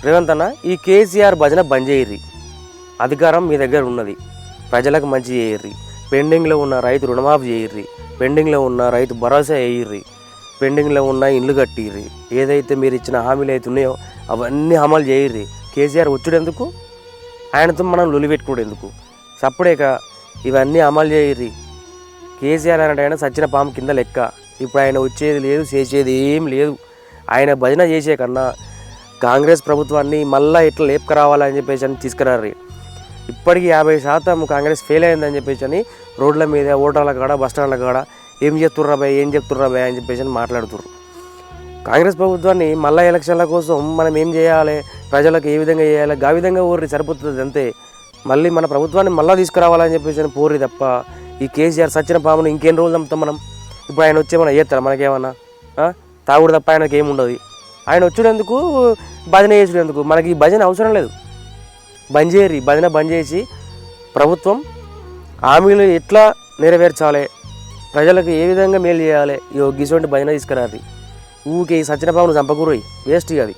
రేవంత్ అన్న, ఈ కేసీఆర్ భజన బంద్ చేయర్రి. అధికారం మీ దగ్గర ఉన్నది, ప్రజలకు మంచి చేయర్రి. పెండింగ్లో ఉన్న రైతు రుణమాఫీ చేయర్రి, పెండింగ్లో ఉన్న రైతు భరోసా వేయర్రి, పెండింగ్లో ఉన్న ఇండ్లు కట్టిర్రి. ఏదైతే మీరు ఇచ్చిన హామీలు అయితే ఉన్నాయో అవన్నీ అమలు చేయర్రి. కేసీఆర్ వచ్చుడెందుకు, ఆయనతో మనం లొలి పెట్టుకోడు ఎందుకు? సప్పుడేక ఇవన్నీ అమలు చేయర్రి. కేసీఆర్ అన్నట్టు ఆయన సచ్చిన పాము కింద లెక్క. ఇప్పుడు ఆయన వచ్చేది లేదు, చేసేది ఏం లేదు. ఆయన భజన చేసే కన్నా కాంగ్రెస్ ప్రభుత్వాన్ని మళ్ళీ ఎట్లా లేపుకురావాలని చెప్పేసి అని తీసుకురారు. ఇప్పటికీ 50% కాంగ్రెస్ ఫెయిల్ అయిందని చెప్పేసి అని రోడ్ల మీద, ఓటర్ల కాడ, బస్టాండ్ల కాడ ఏం చెప్తుర్రా భయ్ అని చెప్పేసి అని మాట్లాడుతుర్రు. కాంగ్రెస్ ప్రభుత్వాన్ని మళ్ళీ ఎలక్షన్ల కోసం మనం ఏం చేయాలి, ప్రజలకు ఏ విధంగా చేయాలి, ఆ విధంగా ఊరి సరిపోతుంది అంతే. మళ్ళీ మన ప్రభుత్వాన్ని మళ్ళీ తీసుకురావాలని చెప్పేసి అని పోర్రి తప్ప ఈ కేసీఆర్ సచ్చిన పామును ఇంకేం రోజులు చంపుతాం మనం? ఇప్పుడు ఆయన వచ్చేమన్నా చేస్తారా మనకేమన్నా? తాగుడు తప్ప ఆయనకి ఏముండదు. ఆయన వచ్చేందుకు, భజన చేసుకునేందుకు. మనకి ఈ భజన అవసరం లేదు. బంద్ చేయరి, భజన బంద్ చేసి ప్రభుత్వం హామీలు ఎట్లా నెరవేర్చాలి, ప్రజలకు ఏ విధంగా మేలు చేయాలి, ఇటువంటి భజన తీసుకురారి. ఊకే ఈ సత్యన పామును చంపకూరయి, వేస్ట్ అది.